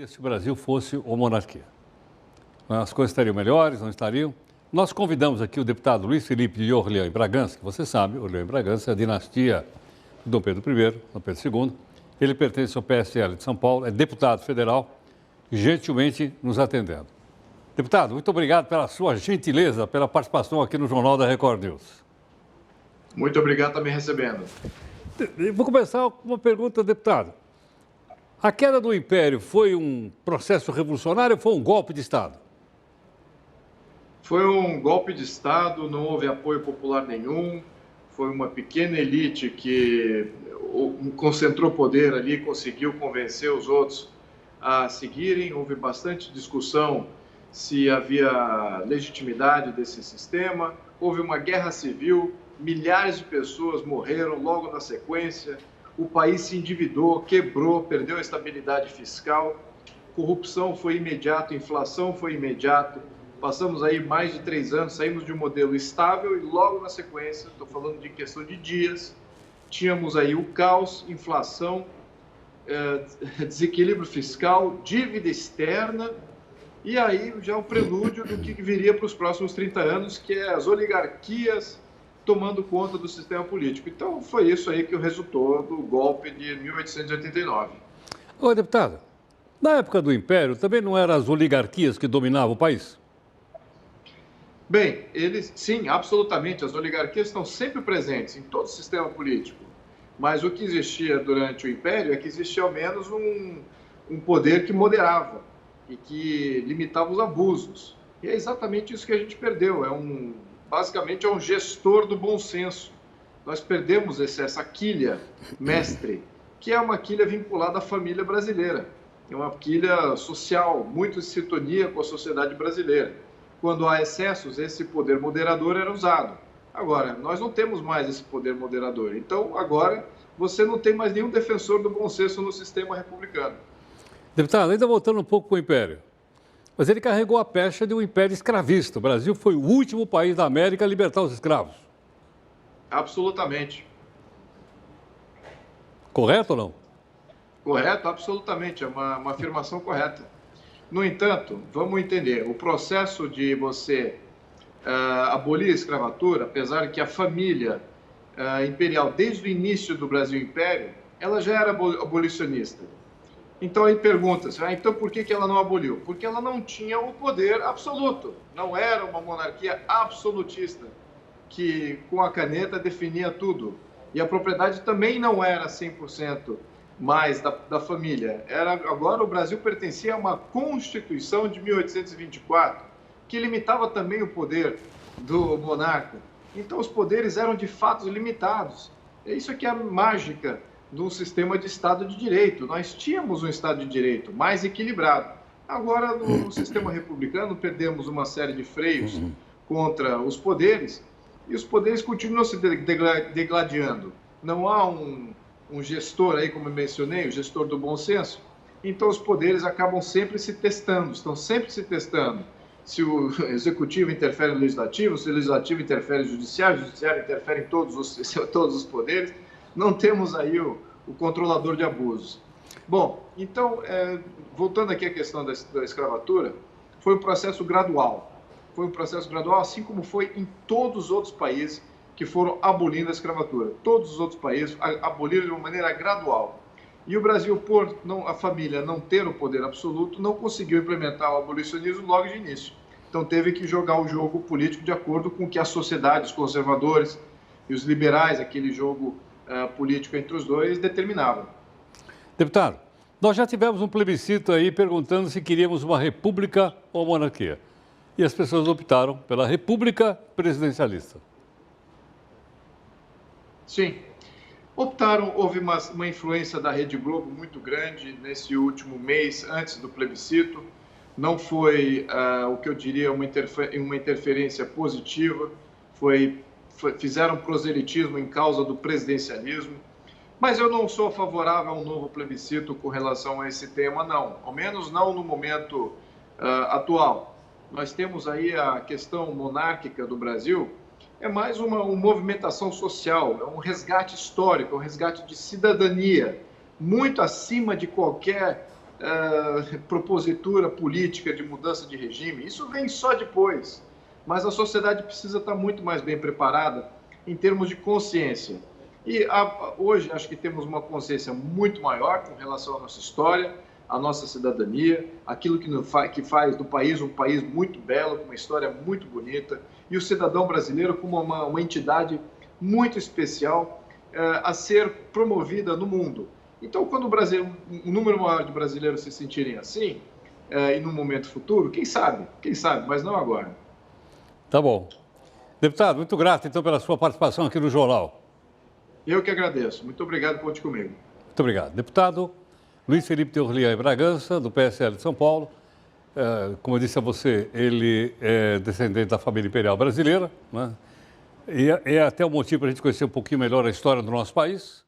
Se o Brasil fosse uma monarquia, as coisas estariam melhores, não estariam? Nós convidamos aqui o deputado Luiz Felipe de Orleans e Bragança, que você sabe, Orleans e Bragança é a dinastia de Dom Pedro I, Dom Pedro II. Ele pertence ao PSL de São Paulo, é deputado federal, gentilmente nos atendendo. Deputado, muito obrigado pela sua gentileza, pela participação aqui no Jornal da Record News. Muito obrigado por me recebendo. Vou começar com uma pergunta, deputado. A queda do Império foi um processo revolucionário ou foi um golpe de Estado? Foi um golpe de Estado, não houve apoio popular nenhum, foi uma pequena elite que concentrou poder ali, conseguiu convencer os outros a seguirem. Houve bastante discussão se havia legitimidade desse sistema, houve uma guerra civil, milhares de pessoas morreram logo na sequência. O país se endividou, quebrou, perdeu a estabilidade fiscal, corrupção foi imediato, inflação foi imediato. Passamos aí mais de 3 anos, saímos de um modelo estável e logo na sequência, estou falando de questão de dias, tínhamos aí o caos, inflação, desequilíbrio fiscal, dívida externa e aí já o prelúdio do que viria para os próximos 30 anos, que é as oligarquias tomando conta do sistema político. Então, foi isso aí que resultou do golpe de 1889. Ô, deputado, na época do Império, também não eram as oligarquias que dominavam o país? Bem, sim, absolutamente. As oligarquias estão sempre presentes em todo o sistema político. Mas o que existia durante o Império é que existia ao menos um poder que moderava e que limitava os abusos. E é exatamente isso que a gente perdeu. Basicamente é um gestor do bom senso. Nós perdemos essa quilha mestre, que é uma quilha vinculada à família brasileira. É uma quilha social, muito em sintonia com a sociedade brasileira. Quando há excessos, esse poder moderador era usado. Agora, nós não temos mais esse poder moderador. Então, agora, você não tem mais nenhum defensor do bom senso no sistema republicano. Deputado, ainda voltando um pouco para o Império. Mas ele carregou a pecha de um império escravista. O Brasil foi o último país da América a libertar os escravos. Absolutamente. Correto ou não? Correto, absolutamente. É uma afirmação correta. No entanto, vamos entender, o processo de você abolir a escravatura, apesar que a família imperial, desde o início do Brasil Império, ela já era abolicionista. Então aí pergunta-se, então por que ela não aboliu? Porque ela não tinha o poder absoluto, não era uma monarquia absolutista, que com a caneta definia tudo. E a propriedade também não era 100% mais da família. Agora o Brasil pertencia a uma Constituição de 1824, que limitava também o poder do monarca. Então os poderes eram de fato limitados. É isso que é a mágica do sistema de Estado de Direito. Nós tínhamos um Estado de Direito mais equilibrado. Agora, no sistema republicano, perdemos uma série de freios contra os poderes e os poderes continuam se degladiando. Não há um gestor aí, como eu mencionei, o gestor do bom senso. Então, os poderes acabam sempre se testando, estão sempre se testando. Se o executivo interfere no legislativo, se o legislativo interfere no judiciário, o judiciário interfere em todos os poderes. Não temos aí o controlador de abusos. Bom, então, voltando aqui à questão da escravatura, foi um processo gradual. Foi um processo gradual, assim como foi em todos os outros países que foram abolindo a escravatura. Todos os outros países aboliram de uma maneira gradual. E o Brasil, por a família não ter o poder absoluto, não conseguiu implementar o abolicionismo logo de início. Então, teve que jogar o jogo político de acordo com o que a sociedade, os conservadores e os liberais, aquele jogo político entre os dois, determinavam. Deputado, nós já tivemos um plebiscito aí perguntando se queríamos uma república ou monarquia. E as pessoas optaram pela república presidencialista. Sim. Houve uma influência da Rede Globo muito grande nesse último mês, antes do plebiscito. Não foi o que eu diria uma interferência positiva, fizeram proselitismo em causa do presidencialismo, mas eu não sou favorável a um novo plebiscito com relação a esse tema, não. Ao menos não no momento atual. Nós temos aí a questão monárquica do Brasil, é mais uma movimentação social, é um resgate histórico, é um resgate de cidadania, muito acima de qualquer propositura política de mudança de regime. Isso vem só depois. Mas a sociedade precisa estar muito mais bem preparada em termos de consciência. E hoje acho que temos uma consciência muito maior com relação à nossa história, à nossa cidadania, aquilo que faz do país um país muito belo, com uma história muito bonita, e o cidadão brasileiro como uma entidade muito especial a ser promovida no mundo. Então, quando um número maior de brasileiros se sentirem assim, e no momento futuro, quem sabe, mas não agora. Tá bom. Deputado, muito grato, então, pela sua participação aqui no Jornal. Eu que agradeço. Muito obrigado por contar comigo. Muito obrigado. Deputado Luiz Felipe de Orleans e Bragança, do PSL de São Paulo. Como eu disse a você, ele é descendente da família imperial brasileira, né? E é até um motivo para a gente conhecer um pouquinho melhor a história do nosso país.